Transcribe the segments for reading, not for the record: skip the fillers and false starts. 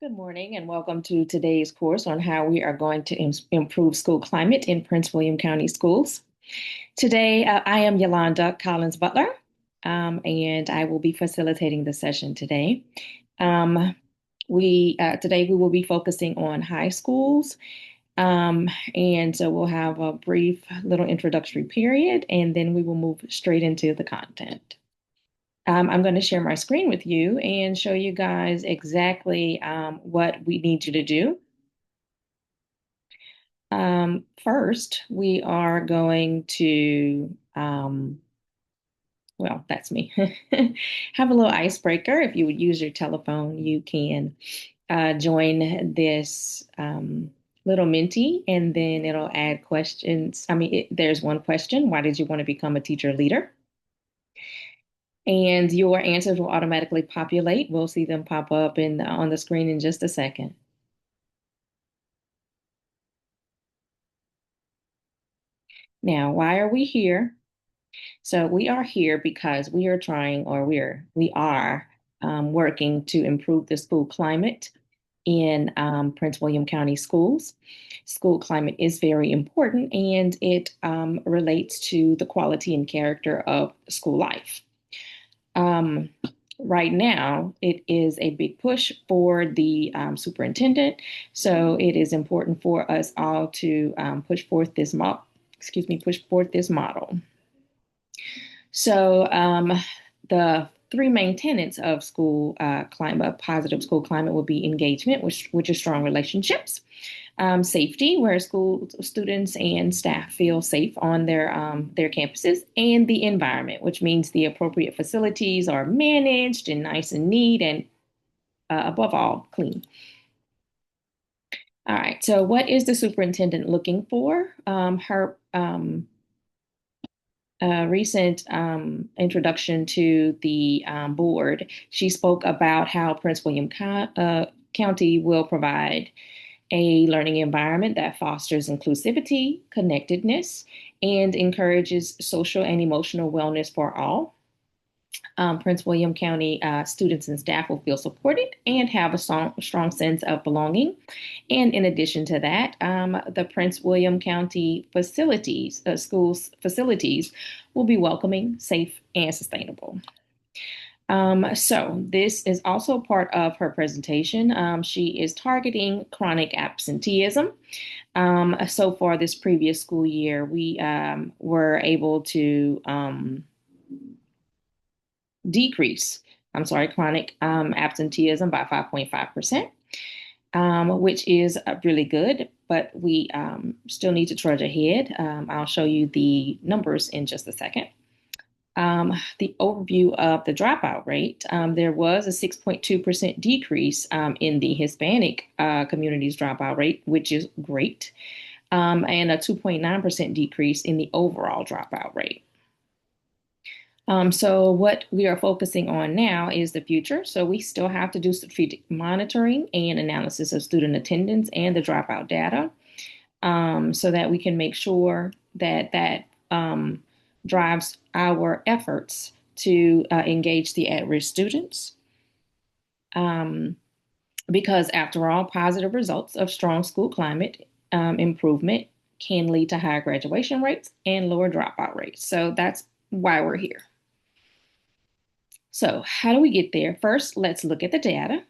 Good morning and welcome to today's course on how we are going to improve school climate in Prince William County schools. Today, I am Yolanda Collins-Butler, and I will be facilitating the session today. Um, today we will be focusing on high schools, and so we'll have a brief little introductory period, and then we will move straight into the content. I'm going to share my screen with you and show you guys exactly what we need you to do. First, we are going to, well, that's me, have a little icebreaker. If you would use your telephone, you can join this little Menti, and then it'll add questions. There's one question. Why did you want to become a teacher leader? And your answers will automatically populate. We'll see them pop up on the screen in just a second. Now, why are we here? So we are here because we are trying, or we are working to improve the school climate in Prince William County schools. School climate is very important, and it relates to the quality and character of school life. Um, right now, it is a big push for the superintendent. So it is important for us all to push forth this model. So the three main tenets of school climate, positive school climate, will be engagement, which is strong relationships, safety, where school students and staff feel safe on their campuses, and the environment, which means the appropriate facilities are managed and nice and neat, and above all, clean. All right. So, what is the superintendent looking for? Her recent introduction to the board, she spoke about how Prince William County will provide a learning environment that fosters inclusivity, connectedness, and encourages social and emotional wellness for all. Prince William County students and staff will feel supported and have a strong sense of belonging. And in addition to that, the Prince William County schools facilities, will be welcoming, safe, and sustainable. So this is also part of her presentation. She is targeting chronic absenteeism. So far this previous school year, we were able to decrease, chronic absenteeism by 5.5%, which is really good, but we still need to trudge ahead. I'll show you the numbers in just a second. The overview of the dropout rate, there was a 6.2% decrease in the Hispanic community's dropout rate, which is great, and a 2.9% decrease in the overall dropout rate. So what we are focusing on now is the future. So we still have to do strategic monitoring and analysis of student attendance and the dropout data, so that we can make sure that drives our efforts to engage the at-risk students. Um, because after all, positive results of strong school climate improvement can lead to higher graduation rates and lower dropout rates. So that's why we're here. So, how do we get there? First, let's look at the data.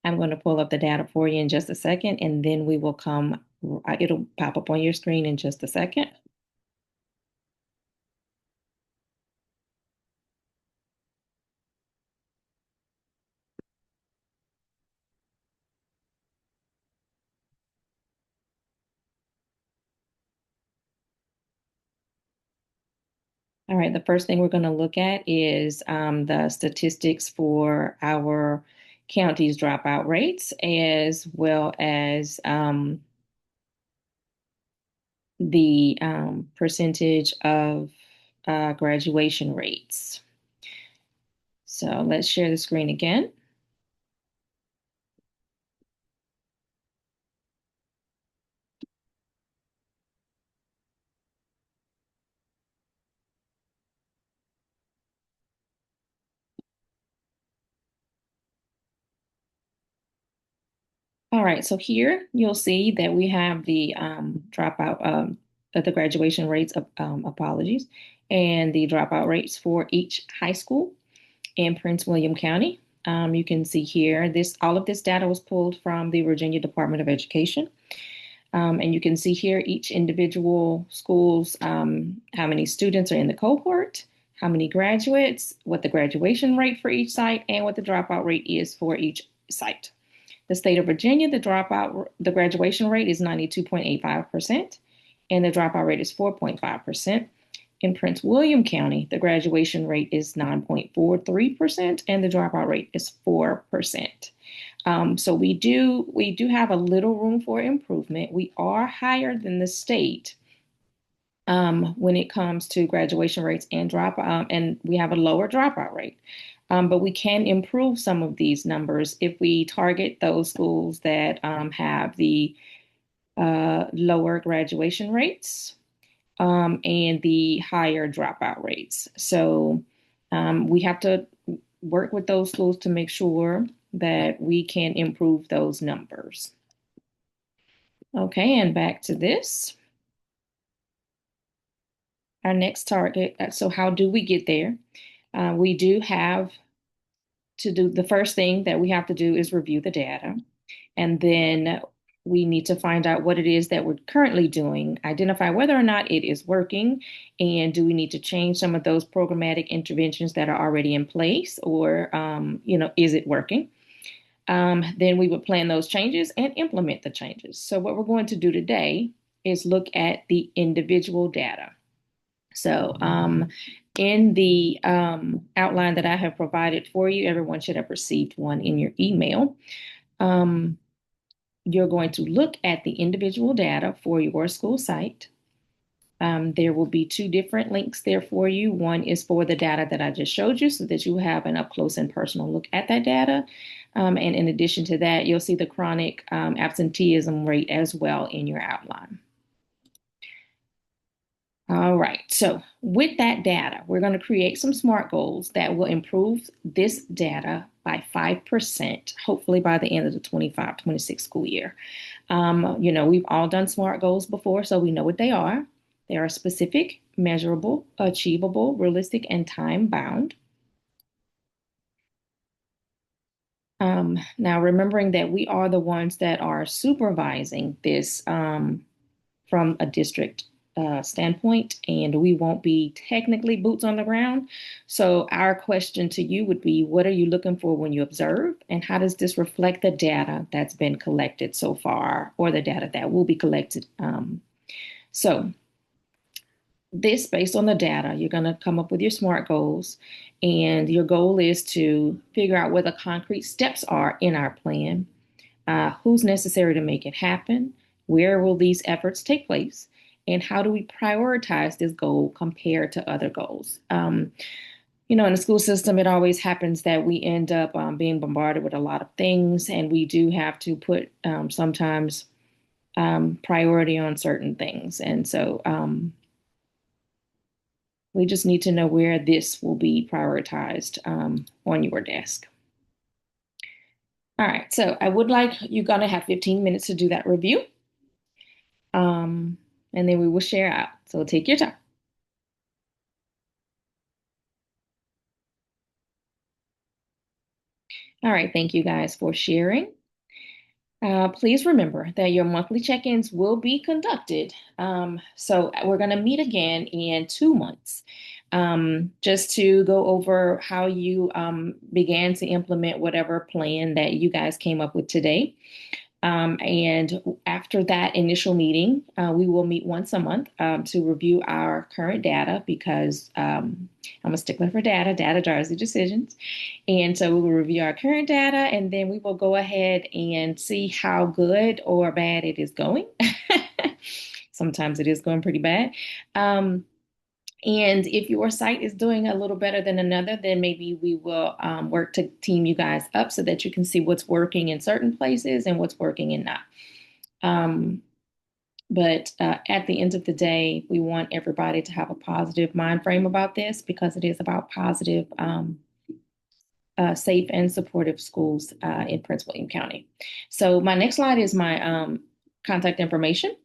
I'm going to pull up the data for you in just a second, and then we will it'll pop up on your screen in just a second. All right, the first thing we're going to look at is the statistics for our county's dropout rates, as well as the percentage of graduation rates. So let's share the screen again. right, so here you'll see that we have the dropout, the graduation rates of apologies, and the dropout rates for each high school in Prince William County. You can see here this all of this data was pulled from the Virginia Department of Education. And you can see here each individual schools, how many students are in the cohort, how many graduates, what the graduation rate for each site, and what the dropout rate is for each site. The state of Virginia, the graduation rate is 92.85%, and the dropout rate is 4.5%. In Prince William County, the graduation rate is 9.43%, and the dropout rate is 4%. So we do have a little room for improvement. We are higher than the state when it comes to graduation rates and dropout, and we have a lower dropout rate. But we can improve some of these numbers if we target those schools that have the lower graduation rates and the higher dropout rates. So we have to work with those schools to make sure that we can improve those numbers. Okay, and back to this. Our next target. So how do we get there? We do have to do the first thing that we have to do is review the data. And then we need to find out what it is that we're currently doing, identify whether or not it is working, and do we need to change some of those programmatic interventions that are already in place, or, is it working? Then we would plan those changes and implement the changes. So what we're going to do today is look at the individual data. So in the outline that I have provided for you, everyone should have received one in your email. You're going to look at the individual data for your school site. There will be two different links there for you. One is for the data that I just showed you so that you have an up close and personal look at that data. And in addition to that, you'll see the chronic absenteeism rate as well in your outline. All right, so with that data, we're going to create some SMART goals that will improve this data by 5%, hopefully by the end of the 25-26 school year. We've all done SMART goals before, so we know what they are. They are specific, measurable, achievable, realistic, and time-bound. Now, remembering that we are the ones that are supervising this from a district standpoint, and we won't be technically boots on the ground. So our question to you would be, what are you looking for when you observe, and how does this reflect the data that's been collected so far, or the data that will be collected? So this, based on the data, you're going to come up with your SMART goals, and your goal is to figure out what the concrete steps are in our plan, who's necessary to make it happen, where will these efforts take place, and how do we prioritize this goal compared to other goals? In the school system, it always happens that we end up being bombarded with a lot of things, and we do have to put sometimes priority on certain things. And so we just need to know where this will be prioritized on your desk. All right, so I would like you're going to have 15 minutes to do that review. And then we will share out. So take your time. All right, thank you guys for sharing. Please remember that your monthly check-ins will be conducted. So we're going to meet again in 2 months, just to go over how you began to implement whatever plan that you guys came up with today. And after that initial meeting, we will meet once a month to review our current data, because I'm a stickler for data. Data drives the decisions. And so we will review our current data, and then we will go ahead and see how good or bad it is going. Sometimes it is going pretty bad. And if your site is doing a little better than another, then maybe we will work to team you guys up so that you can see what's working in certain places and what's working and not. But at the end of the day, we want everybody to have a positive mind frame about this, because it is about positive safe and supportive schools in Prince William County. So my next slide is my contact information.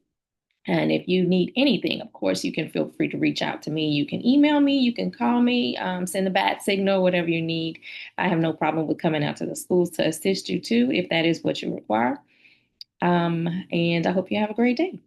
And if you need anything, of course, you can feel free to reach out to me. You can email me, you can call me, send a bat signal, whatever you need. I have no problem with coming out to the schools to assist you too, if that is what you require. And I hope you have a great day.